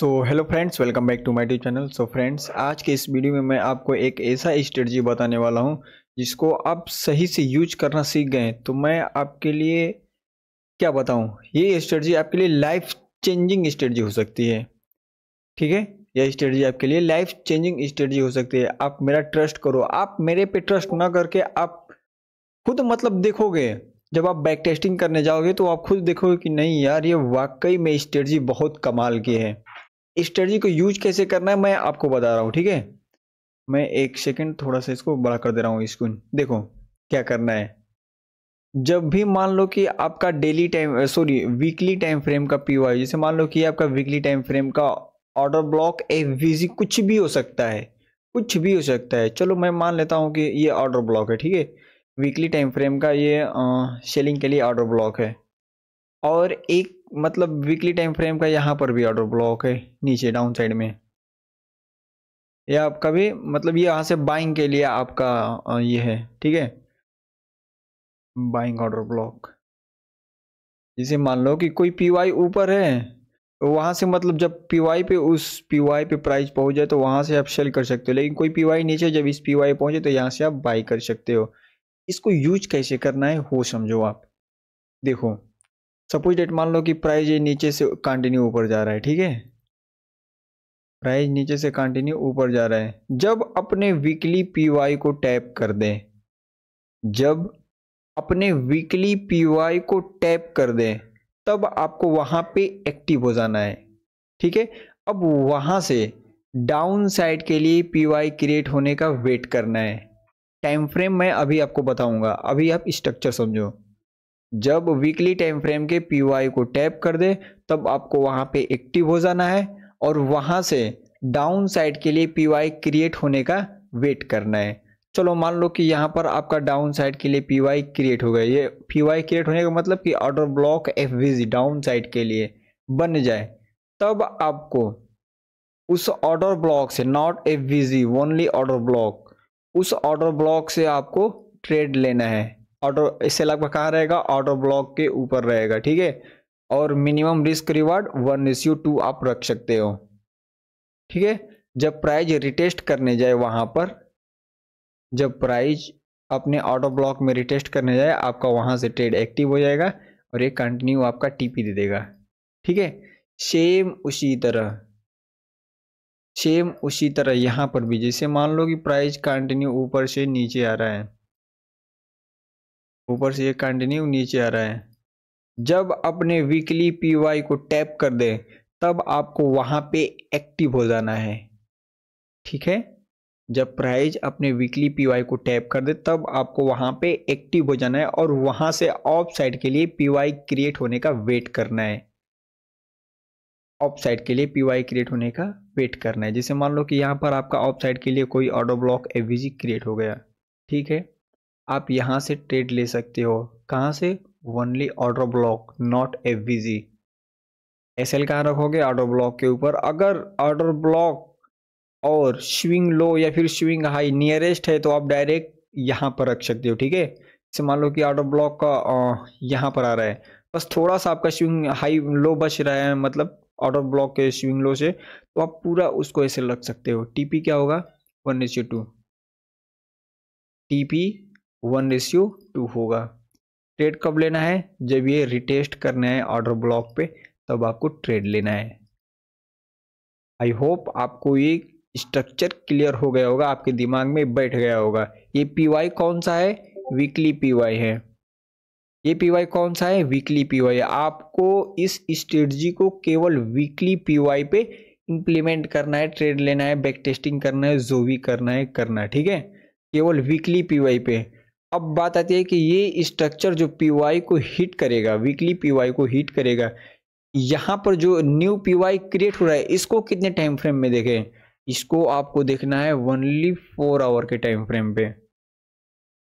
So hello friends, welcome back to my YouTube channel. So friends, आज के इस video में मैं आपको एक ऐसा स्ट्रेटजी बताने वाला हूं जिसको आप सही से यूज करना सीख गए तो मैं आपके लिए क्या बताऊं। ये स्ट्रेटजी आपके लिए लाइफ चेंजिंग स्ट्रेटजी हो सकती है। ठीक है, यह स्ट्रेटजी आपके लिए लाइफ चेंजिंग स्ट्रेटजी हो सकती है। आप मेरा ट्रस्ट करो, आप मेरे पे ट्रस्ट ना करके आप खुद मतलब देखोगे। जब आप बैक टेस्टिंग करने जाओगे तो आप खुद देखोगे कि नहीं यार, ये वाकई में स्ट्रेटजी बहुत कमाल की है। स्ट्रेटजी को यूज कैसे करना है मैं आपको बता रहा हूँ। ठीक है, मैं एक सेकंड थोड़ा सा इसको बड़ा कर दे रहा हूँ स्क्रीन। देखो क्या करना है। जब भी मान लो कि आपका daily time weekly time frame का पीवाई, जैसे मान लो कि आपका वीकली टाइम फ्रेम का ऑर्डर ब्लॉक एफवीजी कुछ भी हो सकता है, कुछ भी हो सकता है। चलो मैं मान लेता हूँ कि ये ऑर्डर ब्लॉक है। ठीक है, वीकली टाइम फ्रेम का ये सेलिंग के लिए ऑर्डर ब्लॉक है। और एक मतलब वीकली टाइम फ्रेम का यहाँ पर भी ऑर्डर ब्लॉक है नीचे डाउन साइड में। या आपका भी मतलब ये यहाँ से बाइंग के लिए आपका ये है। ठीक है, बाइंग ऑर्डर ब्लॉक। जैसे मान लो कि कोई पीवाई ऊपर है तो वहां से मतलब जब पीवाई पे उस पीवाई पे प्राइस पहुंच जाए तो वहां से आप सेल कर सकते हो। लेकिन कोई पीवाई नीचे जब इस पीवाई पहुंचे तो यहाँ से आप बाई कर सकते हो। इसको यूज कैसे करना है वो समझो आप। देखो सपोज डेट मान लो कि प्राइस ये नीचे से कंटिन्यू ऊपर जा रहा है। ठीक है, प्राइस नीचे से कंटिन्यू ऊपर जा रहा है। जब अपने वीकली पीवाई को टैप कर दें, जब अपने वीकली पीवाई को टैप कर दें तब आपको वहां पे एक्टिव हो जाना है। ठीक है, अब वहां से डाउन साइड के लिए पीवाई क्रिएट होने का वेट करना है। टाइम फ्रेम मैं अभी आपको बताऊंगा, अभी आप स्ट्रक्चर समझो। जब वीकली टाइम फ्रेम के पीवाई को टैप कर दे तब आपको वहां पे एक्टिव हो जाना है और वहां से डाउन साइड के लिए पीवाई क्रिएट होने का वेट करना है। चलो मान लो कि यहाँ पर आपका डाउन साइड के लिए पीवाई क्रिएट हो गया। ये पीवाई क्रिएट होने का मतलब कि order block FVG down side के लिए बन जाए, तब आपको उस ऑर्डर ब्लॉक से, not FVG only order block, उस ऑर्डर ब्लॉक से आपको ट्रेड लेना है। ऑर्डर सेल आपका कहाँ रहेगा? ऑर्डर ब्लॉक के ऊपर रहेगा। ठीक है, और मिनिमम रिस्क रिवार्ड 1:2 आप रख सकते हो। ठीक है, जब प्राइस रिटेस्ट करने जाए वहां पर, जब प्राइस अपने ऑर्डर ब्लॉक में रिटेस्ट करने जाए आपका वहां से ट्रेड एक्टिव हो जाएगा और ये कंटिन्यू आपका टीपी दे देगा। ठीक है, सेम उसी तरह, सेम उसी तरह यहाँ पर भी जैसे मान लो कि प्राइस कंटिन्यू ऊपर से नीचे आ रहा है, ऊपर से ये कंटिन्यू नीचे आ रहा है। जब अपने वीकली पीवाई को टैप कर दे तब आपको वहां पे एक्टिव हो जाना है। ठीक है, जब प्राइस अपने वीकली पीवाई को टैप कर दे तब आपको वहां पे एक्टिव हो जाना है और वहां से ऑफ साइड के लिए पीवाई क्रिएट होने का वेट करना है। ऑफ साइड के लिए पीवाई क्रिएट होने का वेट करना है। जैसे मान लो कि यहाँ पर आपका ऑफ साइड के लिए कोई ऑर्डर ब्लॉक एफवीजी क्रिएट हो गया। ठीक है, आप यहाँ से ट्रेड ले सकते हो। कहाँ से? Only order block, not FVG. SL कहाँ रखोगे? ऑर्डर ब्लॉक के ऊपर। अगर ऑर्डर ब्लॉक और स्विंग लो या फिर स्विंग हाई नियरेस्ट है तो आप डायरेक्ट यहाँ पर रख सकते हो। ठीक है, जैसे मान लो कि ऑर्डर ब्लॉक का यहाँ पर आ रहा है, बस थोड़ा सा आपका स्विंग हाई लो बच रहा है, मतलब ऑर्डर ब्लॉक के स्विंग लो से, तो आप पूरा उसको ऐसे रख सकते हो। टीपी क्या होगा? 1:2। टीपी 1:2 होगा। ट्रेड कब लेना है? जब ये रिटेस्ट करना है ऑर्डर ब्लॉक पे तब आपको ट्रेड लेना है। आई होप आपको ये स्ट्रक्चर क्लियर हो गया होगा, आपके दिमाग में बैठ गया होगा। ये पीवाई कौन सा है? वीकली पीवाई है। ये पीवाई कौन सा है? Weekly PY. आपको इस स्ट्रेटजी को केवल वीकली पीवाई पे इंप्लीमेंट करना है, ट्रेड लेना है, बैक टेस्टिंग करना है, जो भी करना है करना है। ठीक है, केवल वीकली पीवाई पे। अब बात आती है कि ये स्ट्रक्चर जो पीवाई को हिट करेगा, वीकली पीवाई को हिट करेगा, यहाँ पर जो न्यू पीवाई क्रिएट हो रहा है इसको कितने टाइम फ्रेम में देखें? इसको आपको देखना है ओनली 4 आवर के टाइम फ्रेम पे।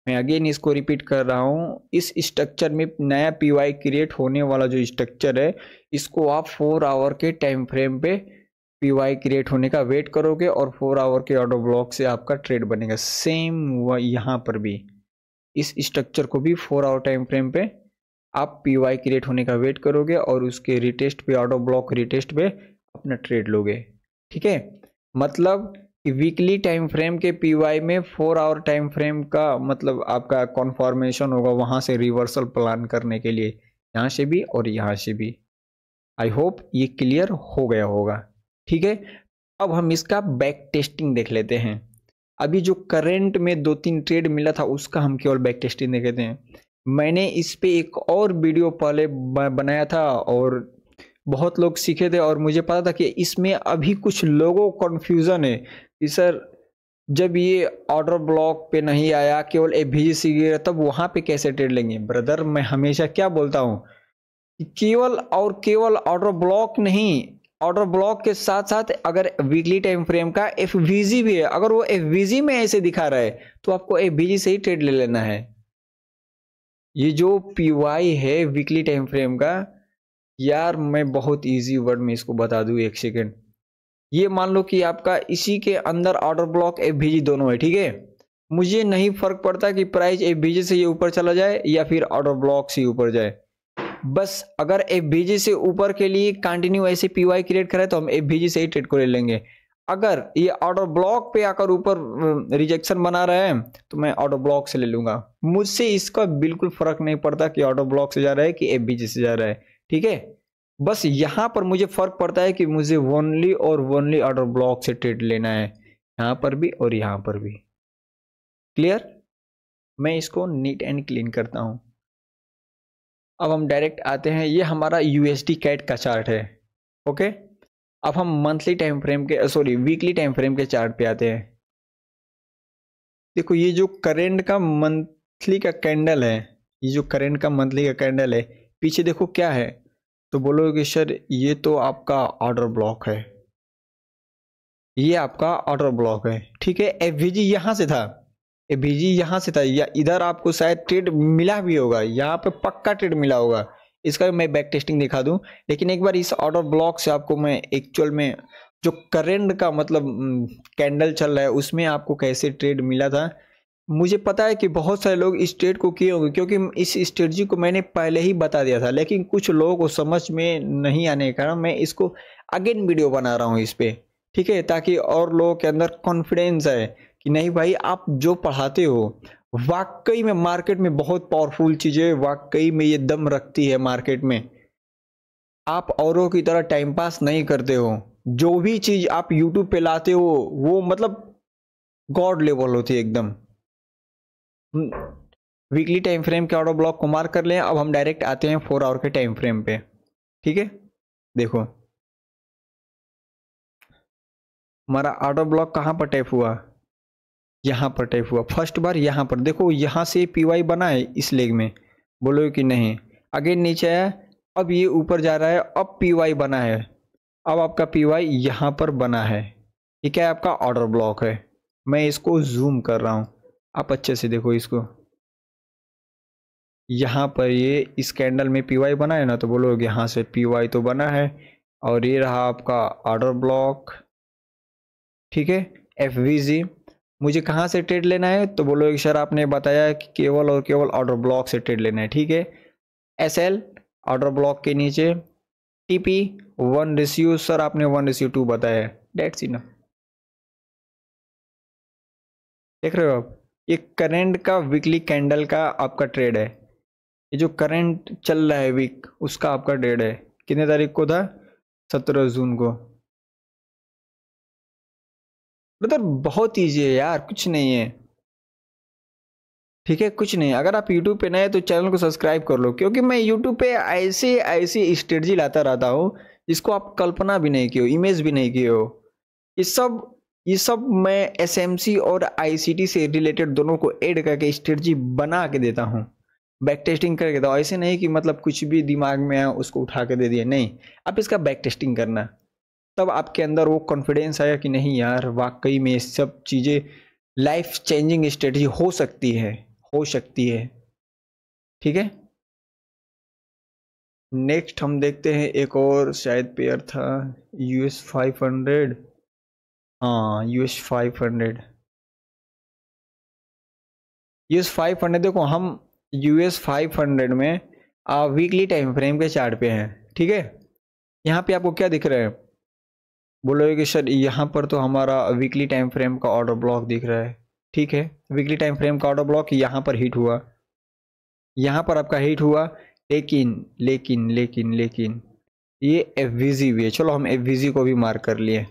मैं अगेन इसको रिपीट कर रहा हूँ, इस स्ट्रक्चर में नया पीवाई क्रिएट होने वाला जो स्ट्रक्चर है इसको आप 4 आवर के टाइम फ्रेम पे पीवाई क्रिएट होने का वेट करोगे और 4 आवर के ऑर्डर ब्लॉक से आपका ट्रेड बनेगा। सेम हुआ यहाँ पर भी, इस स्ट्रक्चर को भी 4 आवर टाइम फ्रेम पे आप पीवाई क्रिएट होने का वेट करोगे और उसके रिटेस्ट पे, ऑर्डर ब्लॉक रिटेस्ट पे अपना ट्रेड लोगे। ठीक है, मतलब वीकली टाइम फ्रेम के पीवाई में 4 आवर टाइम फ्रेम का मतलब आपका कॉन्फर्मेशन होगा वहां से रिवर्सल प्लान करने के लिए, यहाँ से भी और यहाँ से भी। आई होप ये क्लियर हो गया होगा। ठीक है, अब हम इसका बैक टेस्टिंग देख लेते हैं। अभी जो करंट में 2-3 ट्रेड मिला था उसका हम केवल बैक टेस्टिंग देख लेते हैं। मैंने इस पे एक और वीडियो पहले बनाया था और बहुत लोग सीखे थे और मुझे पता था कि इसमें अभी कुछ लोगों को कन्फ्यूज़न है कि सर जब ये ऑर्डर ब्लॉक पे नहीं आया, केवल एफवीजीसी गिरा, तब वहाँ पे कैसे ट्रेड लेंगे। ब्रदर मैं हमेशा क्या बोलता हूँ कि केवल और केवल ऑर्डर ब्लॉक नहीं, ऑर्डर ब्लॉक के साथ साथ अगर वीकली टाइम फ्रेम का एफवीजी भी है, अगर वो एफवीजी में ऐसे दिखा रहा है तो आपको एफवीजी से ही ट्रेड ले लेना है। ये जो पीवाई है वीकली टाइम फ्रेम का, यार मैं बहुत इजी वर्ड में इसको बता दूं, एक सेकेंड। ये मान लो कि आपका इसी के अंदर ऑर्डर ब्लॉक एफवीजी दोनों है। ठीक है, मुझे नहीं फर्क पड़ता कि प्राइस एफवीजी से ये ऊपर चला जाए या फिर ऑर्डर ब्लॉक से ऊपर जाए, बस अगर एफवीजी से ऊपर के लिए कंटिन्यू ऐसे पीवाई क्रिएट करे तो हम एफवीजी से ही ट्रेड को ले लेंगे। अगर ये ऑर्डर ब्लॉक पे आकर ऊपर रिजेक्शन बना रहे हैं तो मैं ऑर्डर ब्लॉक से ले लूंगा। मुझसे इसका बिल्कुल फर्क नहीं पड़ता कि ऑर्डर ब्लॉक से जा रहा है कि एफवीजी से जा रहा है। ठीक है, बस यहां पर मुझे फर्क पड़ता है कि मुझे ओनली और ओनली ऑर्डर ब्लॉक से ट्रेड लेना है, यहां पर भी और यहां पर भी। क्लियर, मैं इसको नीट एंड क्लीन करता हूं। अब हम डायरेक्ट आते हैं, ये हमारा यूएसडी कैट का चार्ट है। ओके, अब हम मंथली टाइम फ्रेम के वीकली टाइम फ्रेम के चार्ट पे आते हैं। देखो ये जो करेंट का मंथली का कैंडल है, ये जो करेंट का मंथली का कैंडल है, पीछे देखो क्या है, तो बोलोगे सर ये तो आपका ऑर्डर ब्लॉक है, ये आपका ऑर्डर ब्लॉक है। ठीक है, एफवीजी यहां से था, एफवीजी यहां से था, या इधर आपको शायद ट्रेड मिला भी होगा, यहाँ पे पक्का ट्रेड मिला होगा। इसका मैं बैक टेस्टिंग दिखा दूं, लेकिन एक बार इस ऑर्डर ब्लॉक से आपको मैं एक्चुअल में जो करेंट का मतलब कैंडल चल रहा है उसमें आपको कैसे ट्रेड मिला था। मुझे पता है कि बहुत सारे लोग इस ट्रेड को किए होंगे क्योंकि इस स्ट्रेटजी को मैंने पहले ही बता दिया था, लेकिन कुछ लोगों को समझ में नहीं आने के कारण मैं इसको अगेन वीडियो बना रहा हूँ इस पे। ठीक है, ताकि और लोगों के अंदर कॉन्फिडेंस है कि नहीं भाई आप जो पढ़ाते हो वाकई में मार्केट में बहुत पावरफुल चीजें, वाकई में ये दम रखती है मार्केट में। आप औरों की तरह टाइम पास नहीं करते हो, जो भी चीज आप यूट्यूब पे लाते हो वो मतलब गॉड लेवल होती है एकदम। वीकली टाइम फ्रेम के ऑर्डर ब्लॉक को मार्क कर लें। अब हम डायरेक्ट आते हैं 4 आवर के टाइम फ्रेम पे। ठीक है, देखो हमारा ऑर्डर ब्लॉक कहां पर टैप हुआ, यहां पर टैप हुआ फर्स्ट बार, यहां पर देखो यहां से पीवाई बना है इस लेग में, बोलो कि नहीं, अगेन नीचे आया, अब ये ऊपर जा रहा है, अब पीवाई बना है, अब आपका पीवाई यहां पर बना है। ये क्या है, आपका ऑर्डर ब्लॉक है। मैं इसको जूम कर रहा हूं, आप अच्छे से देखो इसको, यहाँ पर ये इस कैंडल में पीवाई बना है ना, तो बोलोगे यहाँ से पीवाई तो बना है, और ये रहा आपका ऑर्डर ब्लॉक। ठीक है, एफवीजी मुझे कहाँ से ट्रेड लेना है, तो बोलोगे सर आपने बताया कि केवल और केवल ऑर्डर ब्लॉक से ट्रेड लेना है। ठीक है, एसएल ऑर्डर ब्लॉक के नीचे, टीपी 1:, सर आपने 1:2 बताया, डेट्स इनफ। देख रहे हो आप, ये करेंट का वीकली कैंडल का आपका ट्रेड है, ये जो करंट चल रहा है वीक उसका आपका ट्रेड है। कितने तारीख को था, 17 जून को। मतलब बहुत ईजी है यार, कुछ नहीं है। ठीक है, कुछ नहीं, अगर आप YouTube पे नए तो चैनल को सब्सक्राइब कर लो, क्योंकि मैं YouTube पे ऐसे ऐसी स्ट्रेटजी लाता रहता हूँ जिसको आप कल्पना भी नहीं की हो, इमेज भी नहीं किए हो। ये सब मैं SMC और ICT से रिलेटेड दोनों को ऐड करके स्ट्रेटजी बना के देता हूँ, बैक टेस्टिंग करके देता हूँ। ऐसे नहीं कि मतलब कुछ भी दिमाग में आया उसको उठा के दे दिया, नहीं, आप इसका बैक टेस्टिंग करना, तब आपके अंदर वो कॉन्फिडेंस आया कि नहीं यार वाकई में ये सब चीज़ें लाइफ चेंजिंग स्ट्रेटजी हो सकती है, हो सकती है। ठीक है, नेक्स्ट हम देखते हैं एक और शायद पेयर था US 500। हाँ US 500, US 500 देखो हम US 500 में वीकली टाइम फ्रेम के चार्ट पे हैं। ठीक है, यहाँ पे आपको क्या दिख रहा है, बोलोगे कि सर यहाँ पर तो हमारा वीकली टाइम फ्रेम का ऑर्डर ब्लॉक दिख रहा है। ठीक है, वीकली टाइम फ्रेम का ऑर्डर ब्लॉक यहाँ पर हिट हुआ, यहाँ पर आपका हिट हुआ, लेकिन लेकिन लेकिन लेकिन ये एफवीजी भी है। चलो हम एफवीजी को भी मार्क कर लिए,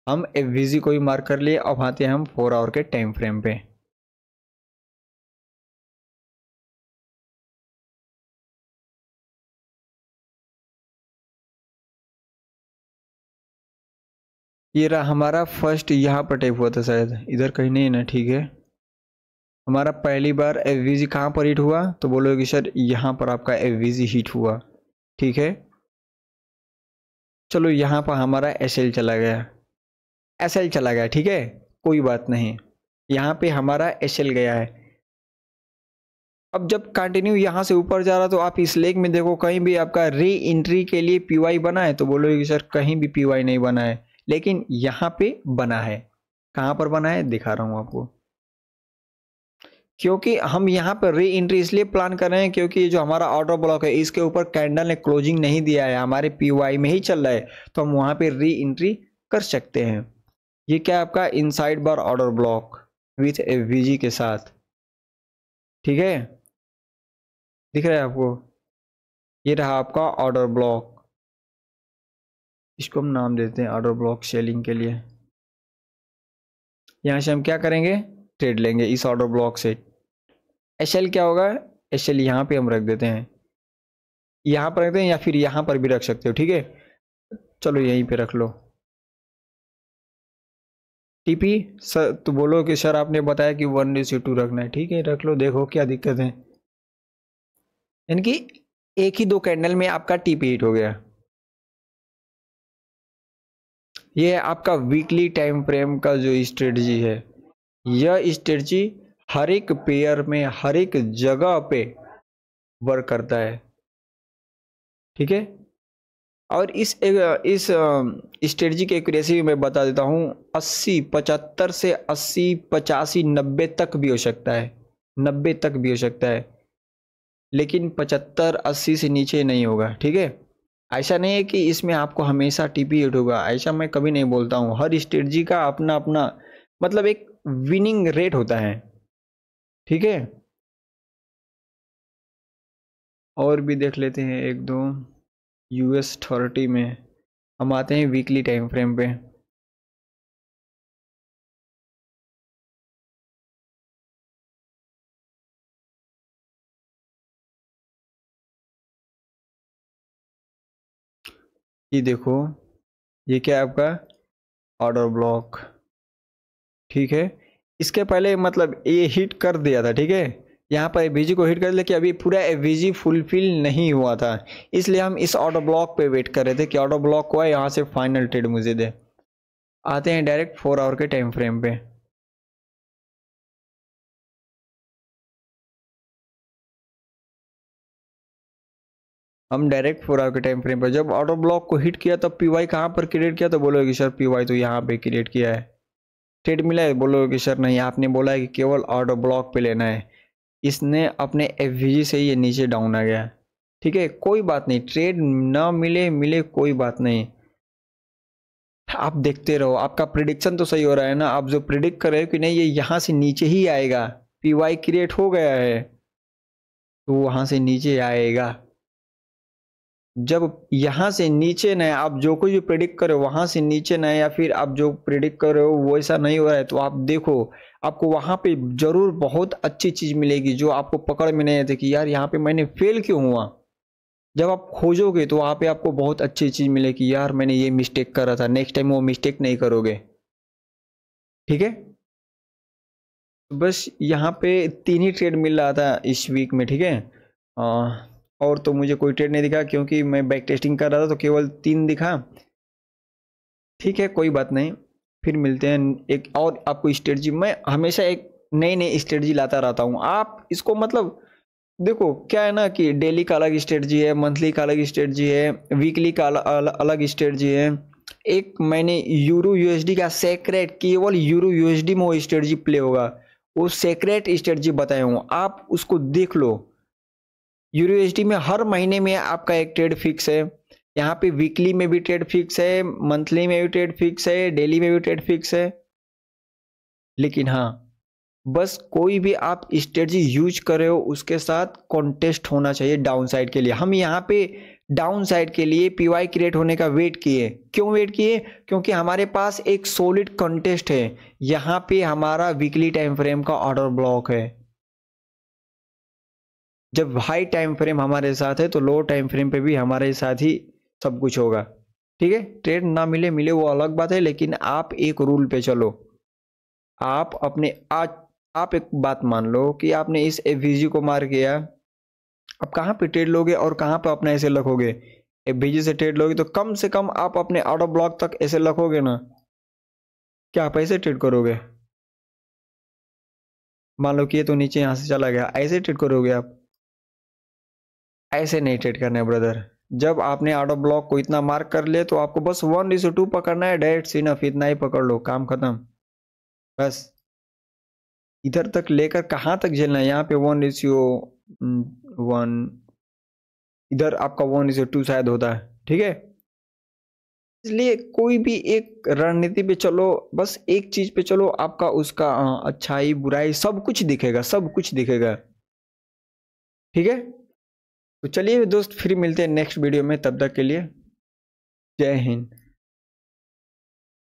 हम एफवीजी को भी मार्क कर लिए। अब आते हैं हम 4 आवर के टाइम फ्रेम पे। ये रहा हमारा फर्स्ट, यहाँ पर टाइप हुआ था शायद, इधर कहीं नहीं है ना। ठीक है, हमारा पहली बार एफवीजी कहाँ पर हिट हुआ, तो बोलोगे सर यहाँ पर आपका एफवीजी हिट हुआ। ठीक है, चलो यहाँ पर हमारा एसएल चला गया, एसएल चला गया। ठीक है, कोई बात नहीं, यहाँ पे हमारा एसएल गया है। अब जब कंटिन्यू यहाँ से ऊपर जा रहा तो आप इस लेग में देखो कहीं भी आपका री एंट्री के लिए पीवाई बना है, तो बोलोगे कि सर कहीं भी पीवाई नहीं बना है, लेकिन यहाँ पे बना है। कहाँ पर बना है दिखा रहा हूँ आपको, क्योंकि हम यहाँ पर री एंट्री इसलिए प्लान कर रहे हैं क्योंकि जो हमारा ऑर्डर ब्लॉक है इसके ऊपर कैंडल ने क्लोजिंग नहीं दिया है, हमारे पीवाई में ही चल रहा है, तो हम वहाँ पे री एंट्री कर सकते हैं। ये क्या आपका inside bar order block with FVG के साथ। ठीक है, दिख रहा है आपको, ये रहा आपका ऑर्डर ब्लॉक। इसको हम नाम देते हैं ऑर्डर ब्लॉक सेलिंग के लिए। यहाँ से हम क्या करेंगे, ट्रेड लेंगे इस ऑर्डर ब्लॉक से। एसएल क्या होगा, एसएल यहाँ पे हम रख देते हैं, यहाँ पर रखते हैं या फिर यहाँ पर भी रख सकते हो। ठीक है, चलो यहीं पे रख लो। टीपी सर तो बोलो कि सर आपने बताया कि 1:2 रखना है, ठीक है रख लो, देखो क्या दिक्कत है। यानी कि एक ही 2 कैंडल में आपका टीपी हिट हो गया। ये है आपका वीकली टाइम फ्रेम का जो स्ट्रेटजी है। यह स्ट्रेटजी हर एक पेयर में हर एक जगह पे वर्क करता है। ठीक है, और इस स्ट्रेटजी की एक्यूरेसी मैं बता देता हूँ, 80 75 से 80 85 90 तक भी हो सकता है, 90 तक भी हो सकता है, लेकिन 75 80 से नीचे नहीं होगा। ठीक है, ऐसा नहीं है कि इसमें आपको हमेशा टीपी हिट होगा, ऐसा मैं कभी नहीं बोलता हूँ। हर स्ट्रेटजी का अपना अपना मतलब एक विनिंग रेट होता है। ठीक है, और भी देख लेते हैं एक दो। US30 में हम आते हैं वीकली टाइम फ्रेम पे। ये देखो, ये क्या है आपका ऑर्डर ब्लॉक। ठीक है, इसके पहले मतलब ये हिट कर दिया था। ठीक है, यहाँ पर एफवीजी को हिट कर दिया कि अभी पूरा एफवीजी फुलफिल नहीं हुआ था, इसलिए हम इस ऑर्डर ब्लॉक पे वेट कर रहे थे कि ऑर्डर ब्लॉक हुआ यहाँ से फाइनल ट्रेड मुझे दे। आते हैं डायरेक्ट 4 आवर के टाइम फ्रेम पे। हम डायरेक्ट 4 आवर के टाइम फ्रेम पर जब ऑर्डर ब्लॉक को हिट किया तब पीवाई कहाँ पर क्रिएट किया, तो बोलोगे सर पीवाई तो यहाँ पे क्रिएट किया है, ट्रेड मिला है। बोलोगे सर नहीं, आपने बोला है कि केवल ऑर्डर ब्लॉक पे लेना है, इसने अपने एफवीजी से ये नीचे डाउन आ गया। ठीक है, कोई बात नहीं, ट्रेड ना मिले मिले कोई बात नहीं, आप देखते रहो। आपका प्रिडिक्शन तो सही हो रहा है ना, आप जो प्रिडिक्ट कर रहे हो कि नहीं ये यहाँ से नीचे ही आएगा, पीवाई क्रिएट हो गया है तो वहाँ से नीचे आएगा। जब यहाँ से नीचे न, आप जो कुछ भी प्रिडिक्ट कर रहे हो वहाँ से नीचे न, या फिर आप जो प्रिडिक्ट कर रहे हो वो ऐसा नहीं हो रहा है, तो आप देखो आपको वहाँ पे जरूर बहुत अच्छी चीज़ मिलेगी जो आपको पकड़ में नहीं आती कि यार यहाँ पे मैंने फेल क्यों हुआ। जब आप खोजोगे तो वहाँ पे आपको बहुत अच्छी चीज़ मिलेगी, यार मैंने ये मिस्टेक करा था, नेक्स्ट टाइम वो मिस्टेक नहीं करोगे। ठीक है, तो बस यहाँ पे 3 ही ट्रेड मिल रहा था इस वीक में। ठीक है, और तो मुझे कोई ट्रेड नहीं दिखा क्योंकि मैं बैक टेस्टिंग कर रहा था, तो केवल 3 दिखा। ठीक है, कोई बात नहीं, फिर मिलते हैं एक और आपको स्ट्रेटजी। मैं हमेशा एक नई नई स्ट्रेटजी लाता रहता हूँ, आप इसको मतलब देखो क्या है ना कि डेली का अलग स्ट्रेटजी है, मंथली का अलग स्ट्रेटजी है, वीकली का अलग स्ट्रेटजी है। एक मैंने यूरो यूएसडी का सेक्रेट, केवल यूरो यूएसडी में वो स्ट्रेटजी प्ले होगा, वो सेक्रेट स्ट्रेटजी बताया हूँ, आप उसको देख लो। यूरो यूएसडी में हर महीने में आपका एक ट्रेड फिक्स है, यहाँ पे वीकली में भी ट्रेड फिक्स है, मंथली में भी ट्रेड फिक्स है, डेली में भी ट्रेड फिक्स है। लेकिन हाँ, बस कोई भी आप स्ट्रेटजी यूज कर रहे हो उसके साथ कॉन्टेस्ट होना चाहिए डाउन साइड के लिए। हम यहाँ पे डाउन साइड के लिए पीवाई क्रिएट होने का वेट किए। क्यों वेट किए? क्योंकि हमारे पास एक सॉलिड कॉन्टेस्ट है। यहाँ पे हमारा वीकली टाइम फ्रेम का ऑर्डर ब्लॉक है। जब हाई टाइम फ्रेम हमारे साथ है तो लो टाइम फ्रेम पे भी हमारे साथ ही सब कुछ होगा। ठीक है, ट्रेड ना मिले मिले वो अलग बात है, लेकिन आप एक रूल पे चलो। आप अपने आप एक बात मान लो कि आपने इस एफवीजी को मार किया, अब कहाँ पे ट्रेड लोगे और कहाँ पे अपना ऐसे रखोगे? एफवीजी से ट्रेड लोगे तो कम से कम आप अपने ऑर्डर ब्लॉक तक ऐसे रखोगे ना। क्या आप ऐसे ट्रेड करोगे? मान लो कि ये तो नीचे यहाँ से चला गया, ऐसे ट्रेड करोगे आप? ऐसे नहीं ट्रेड करना है ब्रदर। जब आपने ऑर्डर ब्लॉक को इतना मार्क कर लिया तो आपको बस 1:2 पकड़ना है, डायरेक्ट इनफ, इतना ही पकड़ लो, काम खत्म। बस इधर तक लेकर कहाँ तक झेलना है? यहाँ पे 1:1, इधर आपका 1:2 शायद होता है। ठीक है, इसलिए कोई भी एक रणनीति पे चलो, बस एक चीज पे चलो, आपका उसका अच्छाई बुराई सब कुछ दिखेगा, सब कुछ दिखेगा। ठीक है, तो चलिए दोस्त, फिर मिलते हैं नेक्स्ट वीडियो में, तब तक के लिए जय हिंद।